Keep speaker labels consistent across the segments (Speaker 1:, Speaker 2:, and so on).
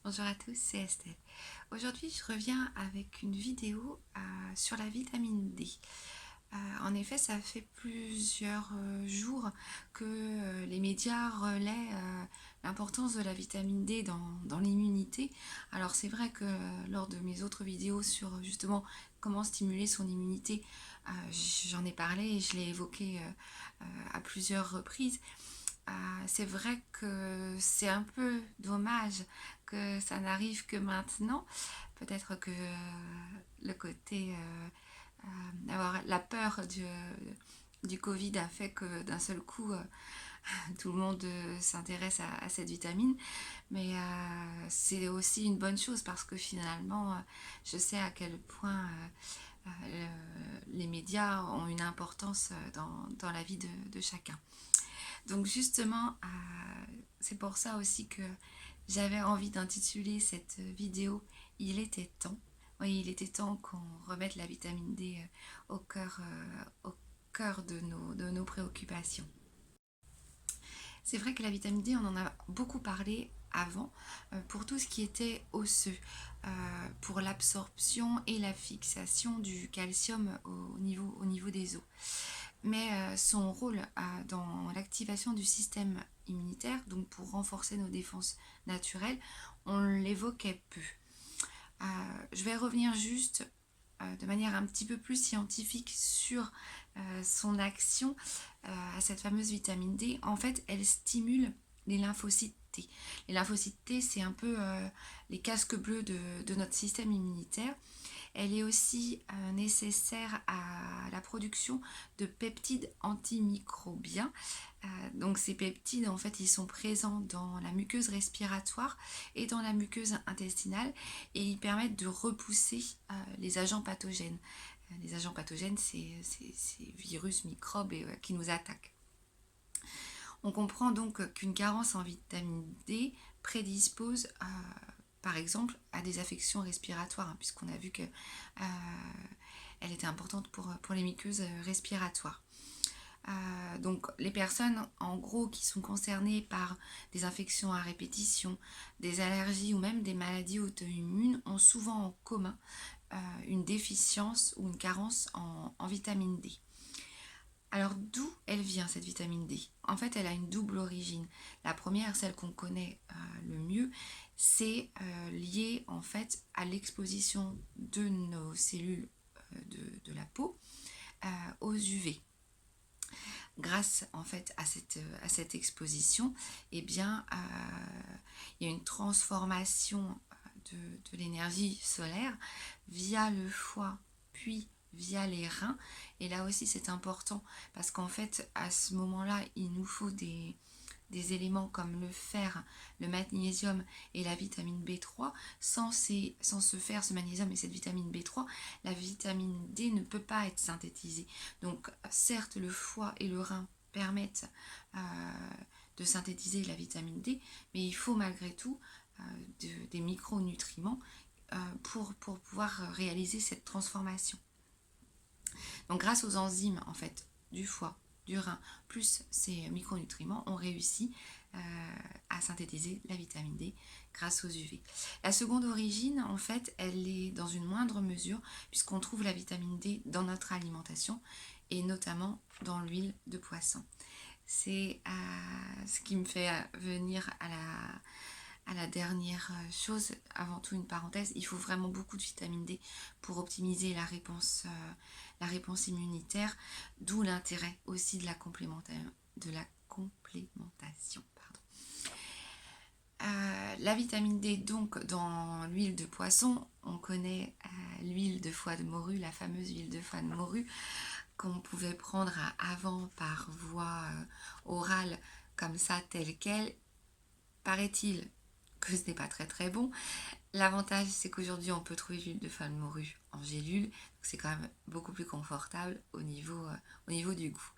Speaker 1: Bonjour à tous, c'est Estelle. Aujourd'hui, je reviens avec une vidéo sur la vitamine D. En effet, ça fait plusieurs jours que les médias relaient l'importance de la vitamine D dans l'immunité. Alors c'est vrai que lors de mes autres vidéos sur justement comment stimuler son immunité, j'en ai parlé et je l'ai évoqué à plusieurs reprises. C'est vrai que c'est un peu dommage que ça n'arrive que maintenant. Peut-être que le côté avoir la peur du Covid a fait que d'un seul coup tout le monde s'intéresse à cette vitamine. Mais c'est aussi une bonne chose parce que finalement je sais à quel point les médias ont une importance dans la vie de chacun. Donc justement, c'est pour ça aussi que j'avais envie d'intituler cette vidéo Il était temps. Oui, il était temps qu'on remette la vitamine D au cœur de nos préoccupations. C'est vrai que la vitamine D, on en a beaucoup parlé avant pour tout ce qui était osseux, pour l'absorption et la fixation du calcium au niveau des os. Mais son rôle dans l'activation du système immunitaire, donc pour renforcer nos défenses naturelles, on l'évoquait peu. Je vais revenir juste de manière un petit peu plus scientifique sur son action à cette fameuse vitamine D. En fait, elle stimule les lymphocytes T. Les lymphocytes T, c'est un peu les casques bleus de notre système immunitaire. Elle est aussi nécessaire à la production de peptides antimicrobiens. Donc ces peptides, en fait, ils sont présents dans la muqueuse respiratoire et dans la muqueuse intestinale et ils permettent de repousser les agents pathogènes. Les agents pathogènes, c'est ces virus, microbes qui nous attaquent. On comprend donc qu'une carence en vitamine D prédispose par exemple à des affections respiratoires, hein, puisqu'on a vu que elle était importante pour les muqueuses respiratoires. Donc les personnes en gros qui sont concernées par des infections à répétition, des allergies ou même des maladies auto-immunes ont souvent en commun une déficience ou une carence en vitamine D. Alors d'où elle vient cette vitamine D? En fait, elle a une double origine. La première, celle qu'on connaît le mieux, c'est lié en fait à l'exposition de nos cellules de la peau aux UV. Grâce en fait à cette exposition, eh bien, il y a une transformation de l'énergie solaire via le foie puis via les reins. Et là aussi c'est important parce qu'en fait à ce moment-là il nous faut des éléments comme le fer, le magnésium et la vitamine B3. Sans ce fer, ce magnésium et cette vitamine B3, la vitamine D ne peut pas être synthétisée. Donc certes, le foie et le rein permettent de synthétiser la vitamine D, mais il faut malgré tout des micronutriments pour pouvoir réaliser cette transformation. Donc grâce aux enzymes en fait du foie, du rein, plus ces micronutriments, on réussit à synthétiser la vitamine D grâce aux UV. La seconde origine, en fait, elle est dans une moindre mesure puisqu'on trouve la vitamine D dans notre alimentation et notamment dans l'huile de poisson. C'est ce qui me fait venir à la dernière chose, avant tout une parenthèse, il faut vraiment beaucoup de vitamine D pour optimiser la réponse immunitaire, d'où l'intérêt aussi de la complémentation. La vitamine D, donc, dans l'huile de poisson, on connaît l'huile de foie de morue, la fameuse huile de foie de morue qu'on pouvait prendre avant par voie orale, comme ça, telle quelle. Paraît-il que ce n'est pas très très bon. L'avantage, c'est qu'aujourd'hui, on peut trouver l'huile de foie de morue en gélule, donc c'est quand même beaucoup plus confortable au niveau du goût.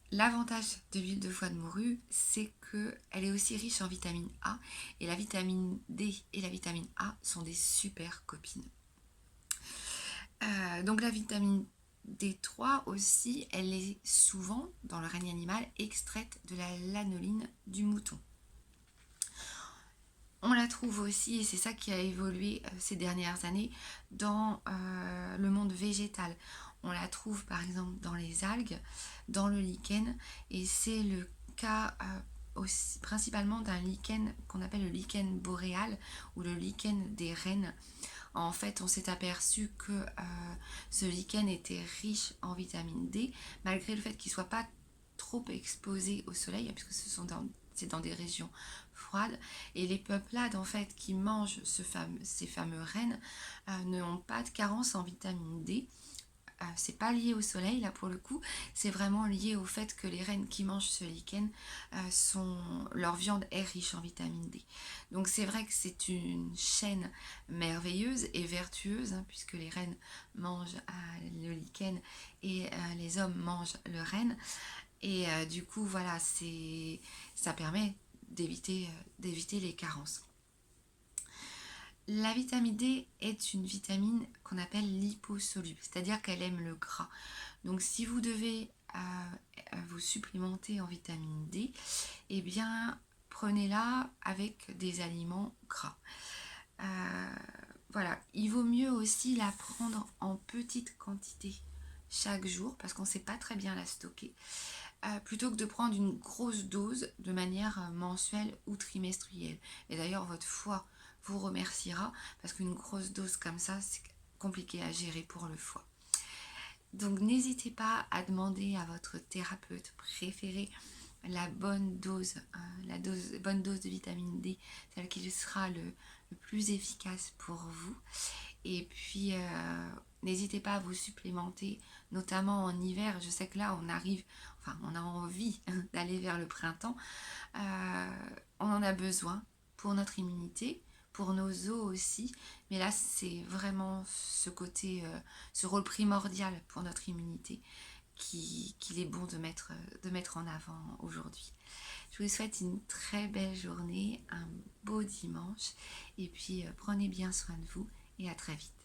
Speaker 1: L'avantage de l'huile de foie de morue, c'est qu'elle est aussi riche en vitamine A, et la vitamine D et la vitamine A sont des super copines. Donc la vitamine D3 aussi, elle est souvent, dans le règne animal, extraite de la lanoline du mouton. On On la trouve aussi, et c'est ça qui a évolué ces dernières années, dans le monde végétal. On la trouve par exemple dans les algues, dans le lichen, et c'est le cas aussi, principalement d'un lichen qu'on appelle le lichen boréal ou le lichen des rennes. En fait, on s'est aperçu que ce lichen était riche en vitamine D, malgré le fait qu'il ne soit pas trop exposé au soleil, puisque c'est dans des régions froides. Et les peuplades en fait qui mangent ces fameux rennes n'ont pas de carence en vitamine D. C'est pas lié au soleil là pour le coup, c'est vraiment lié au fait que les rennes qui mangent ce lichen, leur viande est riche en vitamine D. Donc c'est vrai que c'est une chaîne merveilleuse et vertueuse, hein, puisque les rennes mangent le lichen et les hommes mangent le renne. Et du coup voilà, ça permet d'éviter les carences. La vitamine D est une vitamine qu'on appelle liposoluble, c'est-à-dire qu'elle aime le gras. Donc si vous devez vous supplémenter en vitamine D, eh bien prenez-la avec des aliments gras. Voilà, il vaut mieux aussi la prendre en petite quantité chaque jour parce qu'on ne sait pas très bien la stocker, plutôt que de prendre une grosse dose de manière mensuelle ou trimestrielle. Et d'ailleurs, votre foie vous remerciera parce qu'une grosse dose comme ça, c'est compliqué à gérer pour le foie. Donc n'hésitez pas à demander à votre thérapeute préféré la bonne dose, bonne dose de vitamine D, celle qui sera le plus efficace pour vous. Et puis n'hésitez pas à vous supplémenter, notamment en hiver. Je sais que là on a envie d'aller vers le printemps. On en a besoin pour notre immunité, pour nos os aussi, mais là c'est vraiment ce rôle primordial pour notre immunité qu'il est bon de mettre en avant aujourd'hui. Je vous souhaite une très belle journée, un beau dimanche, et puis prenez bien soin de vous et à très vite.